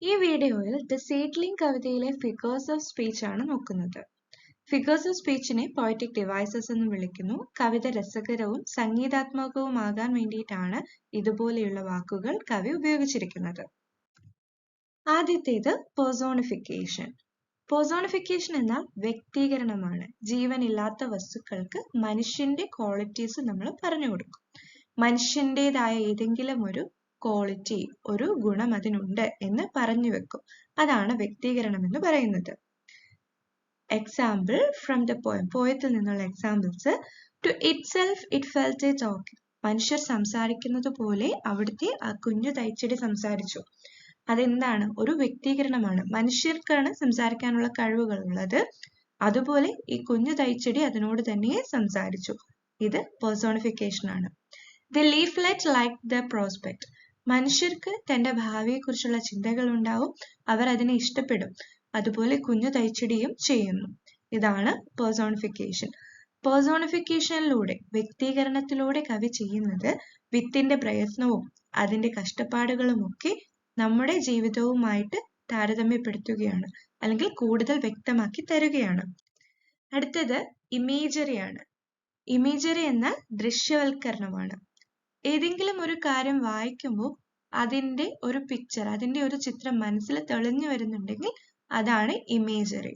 ഈ വീഡിയോയിൽ the seedling കവിതയിലെ ഫിഗേഴ്സ് ഓഫ് സ്പീച്ച് ആണ് നോക്കുന്നത്. ഫിഗേഴ്സ് ഓഫ് സ്പീച്ചിനെ പോയറ്റിക് ഡിവൈസസ് എന്ന് വിളിക്കുന്നു. കവിത രസകരവും സംഗീതാത്മകവുമാകാൻ വേണ്ടിയിട്ടാണ് ഇതുപോലെയുള്ള വാക്കുകൾ കവി ഉപയോഗിച്ചിരിക്കുന്നത്. ആദ്യത്തേത് പേഴ്സോണിഫിക്കേഷൻ. പേഴ്സോണിഫിക്കേഷൻ എന്നാൽ വ്യക്തീകരണമാണ്. ജീവനില്ലാത്ത വസ്തുക്കൾക്ക് മനുഷ്യന്റെ ക്വാളിറ്റീസ് നമ്മൾ പറഞ്ഞു കൊടുക്കും. മനുഷ്യന്റേതായ ഏതെങ്കിലും ഒരു ക്വാളിറ്റി, ഒരു ഗുണം അതിനുണ്ട് എന്ന് പറഞ്ഞു വെക്കും. അതാണ് വ്യക്തീകരണം എന്ന് പറയുന്നത്. Example from the poem. പോയത്തിൽ നിന്നുള്ള examples. To itself it felt a talking. മനുഷ്യർ സംസാരിക്കുന്നത് പോലെ അവിടുത്തെ ആ കുഞ്ഞു തൈച്ചെടി സംസാരിച്ചു. അതെന്താണ്? ഒരു വ്യക്തീകരണമാണ്. മനുഷ്യർക്കാണ് സംസാരിക്കാനുള്ള കഴിവുകൾ ഉള്ളത്. അതുപോലെ ഈ കുഞ്ഞു തൈച്ചെടി അതിനോട് തന്നെ സംസാരിച്ചു. ഇത് പേഴ്സോണിഫിക്കേഷൻ ആണ്. The leaflet like the prospect. മനുഷ്യർക്ക് തന്റെ ഭാവിയെക്കുറിച്ചുള്ള ചിന്തകൾ ഉണ്ടാവും. അവർ അതിനെ ഇഷ്ടപ്പെടും. അതുപോലെ കുഞ്ഞു തൈച്ചെടിയും ചെയ്യുന്നു. ഇതാണ് പേഴ്സോണിഫിക്കേഷൻ. പേഴ്സോണിഫിക്കേഷനിലൂടെ, വ്യക്തീകരണത്തിലൂടെ കവി ചെയ്യുന്നത് വിത്തിന്റെ പ്രയത്നവും അതിന്റെ കഷ്ടപ്പാടുകളും ഒക്കെ നമ്മുടെ ജീവിതവുമായിട്ട് താരതമ്യപ്പെടുത്തുകയാണ്, അല്ലെങ്കിൽ കൂടുതൽ വ്യക്തമാക്കി തരുകയാണ്. അടുത്തത് ഇമേജറി ആണ്. ഇമേജറി എന്നാൽ ദൃശ്യവൽക്കരണമാണ്. ഏതെങ്കിലും ഒരു കാര്യം വായിക്കുമ്പോൾ അതിന്റെ ഒരു പിക്ചർ, അതിന്റെ ഒരു ചിത്രം മനസ്സിൽ തെളിഞ്ഞു വരുന്നുണ്ടെങ്കിൽ അതാണ് ഇമേജറി.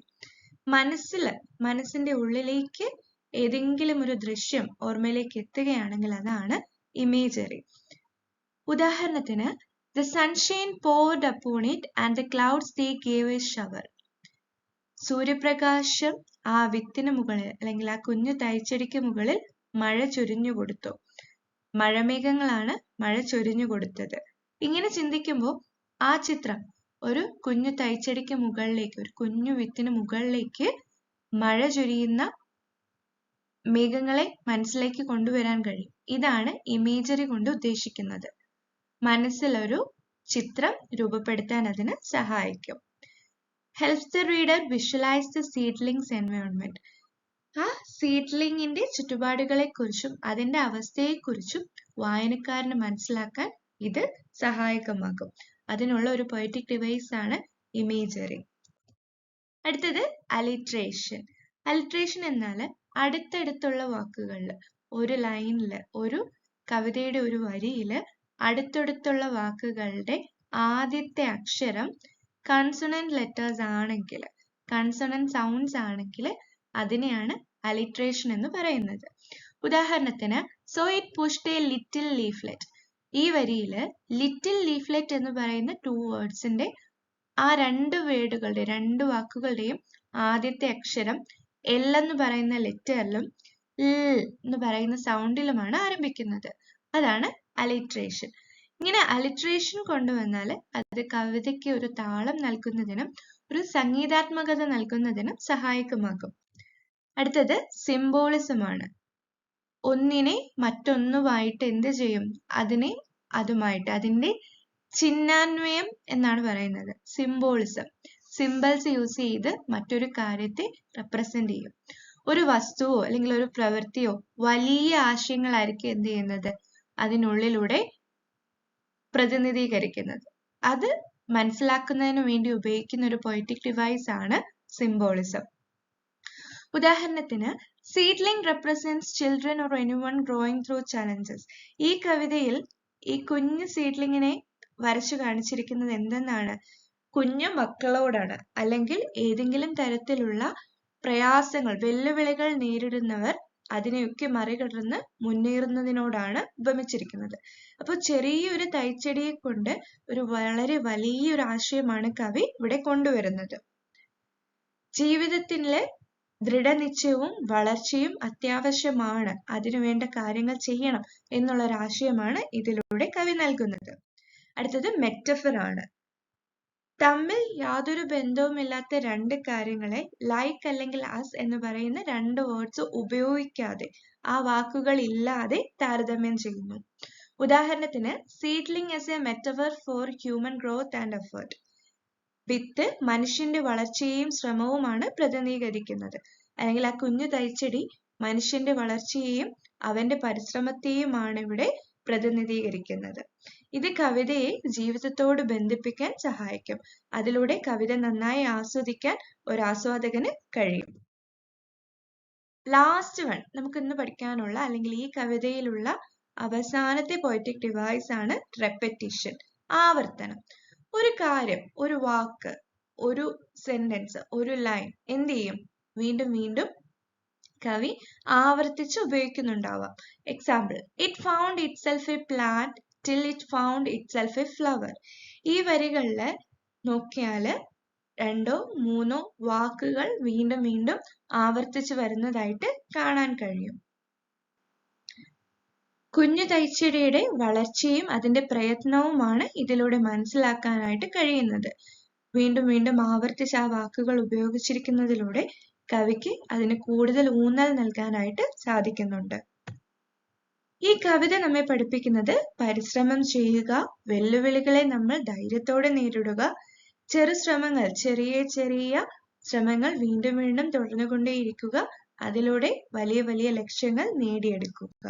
മനസ്സിന്റെ ഉള്ളിലേക്ക് ഏതെങ്കിലും ഒരു ദൃശ്യം ഓർമ്മയിലേക്ക് എത്തുകയാണെങ്കിൽ അതാണ് ഇമേജറി. ഉദാഹരണത്തിന്, the sunshine poured upon it and the clouds they gave a shower. സൂര്യപ്രകാശം ആ വിത്തിന് മുകളിൽ, അല്ലെങ്കിൽ ആ കുഞ്ഞു തൈച്ചെടിക്ക് മുകളിൽ മഴ ചൊരിഞ്ഞു കൊടുത്തു. മഴമേഘങ്ങളാണ് മഴ ചൊരിഞ്ഞു കൊടുത്തത്. ഇങ്ങനെ ചിന്തിക്കുമ്പോൾ ആ ചിത്രം ഒരു കുഞ്ഞു തൈച്ചെടിക്ക് മുകളിലേക്ക്, ഒരു കുഞ്ഞു വിത്തിന് മുകളിലേക്ക് മഴ ചൊരിയുന്ന മേഘങ്ങളെ മനസ്സിലേക്ക് കൊണ്ടുവരാൻ കഴിയും. ഇതാണ് ഇമേജറി കൊണ്ട് ഉദ്ദേശിക്കുന്നത്. മനസ്സിലൊരു ചിത്രം രൂപപ്പെടുത്താൻ അതിന് സഹായിക്കും. Helps the reader visualise the seedlings environment. ആ സീഡ്ലിംഗിന്റെ ചുറ്റുപാടുകളെ കുറിച്ചും അതിന്റെ അവസ്ഥയെക്കുറിച്ചും വായനക്കാരന് മനസ്സിലാക്കാൻ ഇത് സഹായകമാകും. അതിനുള്ള ഒരു പോയറ്റിക് ഡിവൈസ് ആണ് ഇമേജറി. അടുത്തത് അലിട്രേഷൻ. അലിട്രേഷൻ എന്നാൽ അടുത്തടുത്തുള്ള വാക്കുകളിൽ, ഒരു ലൈനില്, ഒരു കവിതയുടെ ഒരു വരിയില് അടുത്തടുത്തുള്ള വാക്കുകളുടെ ആദ്യത്തെ അക്ഷരം കൺസണന്റ് ലെറ്റേഴ്സ് ആണെങ്കിൽ, കൺസണന്റ് സൗണ്ട്സ് ആണെങ്കിൽ അതിനെയാണ് അലിട്രേഷൻ എന്ന് പറയുന്നത്. ഉദാഹരണത്തിന്, so it pushed A little leaflet. ഈ വരിയില് ലിറ്റിൽ ലീഫ്ലെറ്റ് എന്ന് പറയുന്ന 2 വേർഡ്സിന്റെ ആ 2 വേർഡുകളുടെ, 2 വാക്കുകളുടെയും ആദ്യത്തെ അക്ഷരം എൽ എന്ന് പറയുന്ന ലെറ്ററിലും എന്ന് പറയുന്ന സൗണ്ടിലുമാണ് ആരംഭിക്കുന്നത്. അതാണ് അലിട്രേഷൻ. ഇങ്ങനെ അലിട്രേഷൻ കൊണ്ടുവന്നാൽ അത് കവിതയ്ക്ക് ഒരു താളം നൽകുന്നതിനും ഒരു സംഗീതാത്മകത നൽകുന്നതിനും സഹായകമാകും. അടുത്തത് സിംബോളിസം ആണ്. ഒന്നിനെ മറ്റൊന്നുമായിട്ട് എന്ത് ചെയ്യും? അതിനെ അതുമായിട്ട്, അതിന്റെ ചിഹ്നാന്വയം എന്നാണ് പറയുന്നത്. സിംബോളിസം. സിംബൽസ് യൂസ് ചെയ്ത് മറ്റൊരു കാര്യത്തെ റെപ്രസെന്റ് ചെയ്യും. ഒരു വസ്തുവോ അല്ലെങ്കിൽ ഒരു പ്രവൃത്തിയോ വലിയ ആശയങ്ങളായിരിക്കും എന്ത് ചെയ്യുന്നത്? അതിനുള്ളിലൂടെ പ്രതിനിധീകരിക്കുന്നത്. അത് മനസ്സിലാക്കുന്നതിന് വേണ്ടി ഉപയോഗിക്കുന്ന ഒരു പോയറ്റിക് ഡിവൈസ് ആണ് സിംബോളിസം. ഉദാഹരണത്തിന്, seedling represents children or anyone growing through challenges. ഈ കവിതയിൽ ഈ കുഞ്ഞു സീഡ്ലിങ്ങിനെ വരച്ചു കാണിച്ചിരിക്കുന്നത് എന്തെന്നാണ്? കുഞ്ഞു മക്കളോടാണ്, അല്ലെങ്കിൽ ഏതെങ്കിലും തരത്തിലുള്ള പ്രയാസങ്ങൾ, വെല്ലുവിളികൾ നേരിടുന്നവർ അതിനെയൊക്കെ മറികടന്ന് മുന്നേറുന്നതിനോടാണ് ഉപമിച്ചിരിക്കുന്നത്. അപ്പോൾ ചെറിയൊരു തൈച്ചെടിയെ കൊണ്ട് ഒരു വളരെ വലിയൊരു ആശയമാണ് കവി ഇവിടെ കൊണ്ടുവരുന്നത്. ജീവിതത്തിലെ ദൃഢനിശ്ചയവും വളർച്ചയും അത്യാവശ്യമാണ്, അതിനുവേണ്ട കാര്യങ്ങൾ ചെയ്യണം എന്നുള്ളൊരാശയമാണ് ഇതിലൂടെ കവി നൽകുന്നത്. അടുത്തത് മെറ്റഫർ ആണ്. തമ്മിൽ യാതൊരു ബന്ധവുമില്ലാത്ത 2 കാര്യങ്ങളെ ലൈക്ക് അല്ലെങ്കിൽ അസ് എന്ന് പറയുന്ന 2 വേർഡ്സ് ഉപയോഗിക്കാതെ, ആ വാക്കുകൾ ഇല്ലാതെ താരതമ്യം ചെയ്യുന്നു. ഉദാഹരണത്തിന്, seedling as a metaphor for human growth and effort. വിത്ത് മനുഷ്യന്റെ വളർച്ചയെയും ശ്രമവുമാണ് പ്രതിനിധീകരിക്കുന്നത്. അല്ലെങ്കിൽ ആ കുഞ്ഞു തൈച്ചെടി മനുഷ്യന്റെ വളർച്ചയെയും അവന്റെ പരിശ്രമത്തെയുമാണ് ഇവിടെ പ്രതിനിധീകരിക്കുന്നത്. ഇത് കവിതയെ ജീവിതത്തോട് ബന്ധിപ്പിക്കാൻ സഹായിക്കും. അതിലൂടെ കവിത നന്നായി ആസ്വദിക്കാൻ ഒരു ആസ്വാദകന് കഴിയും. ലാസ്റ്റ് വൺ നമുക്ക് ഇന്ന് പഠിക്കാനുള്ള അല്ലെങ്കിൽ ഈ കവിതയിലുള്ള അവസാനത്തെ പോയറ്റിക് ഡിവൈസ് ആണ് റെപ്പറ്റീഷൻ, ആവർത്തനം. ഒരു കാര്യം, ഒരു വാക്ക്, ഒരു സെന്റൻസ്, ഒരു ലൈൻ എന്ത് ചെയ്യും? വീണ്ടും വീണ്ടും കവി ആവർത്തിച്ച് ഉപയോഗിക്കുന്നുണ്ടാവാം. Example, it found itself a plant till it found itself a flower. ഈ വരികളില് നോക്കിയാല് 2 or 3 വാക്കുകൾ വീണ്ടും വീണ്ടും ആവർത്തിച്ച് വരുന്നതായിട്ട് കാണാൻ കഴിയും. കുഞ്ഞു തൈച്ചിടയുടെ വളർച്ചയും അതിന്റെ പ്രയത്നവുമാണ് ഇതിലൂടെ മനസ്സിലാക്കാനായിട്ട് കഴിയുന്നത്. വീണ്ടും വീണ്ടും ആവർത്തിച്ച് ആ വാക്കുകൾ ഉപയോഗിച്ചിരിക്കുന്നതിലൂടെ കവിക്ക് അതിന് കൂടുതൽ ഊന്നൽ നൽകാനായിട്ട് സാധിക്കുന്നുണ്ട്. ഈ കവിത നമ്മെ പഠിപ്പിക്കുന്നത് പരിശ്രമം ചെയ്യുക, വെല്ലുവിളികളെ നമ്മൾ ധൈര്യത്തോടെ നേരിടുക, ചെറിയ ചെറിയ ശ്രമങ്ങൾ വീണ്ടും വീണ്ടും തുടർന്നുകൊണ്ടേയിരിക്കുക, അതിലൂടെ വലിയ വലിയ ലക്ഷ്യങ്ങൾ നേടിയെടുക്കുക.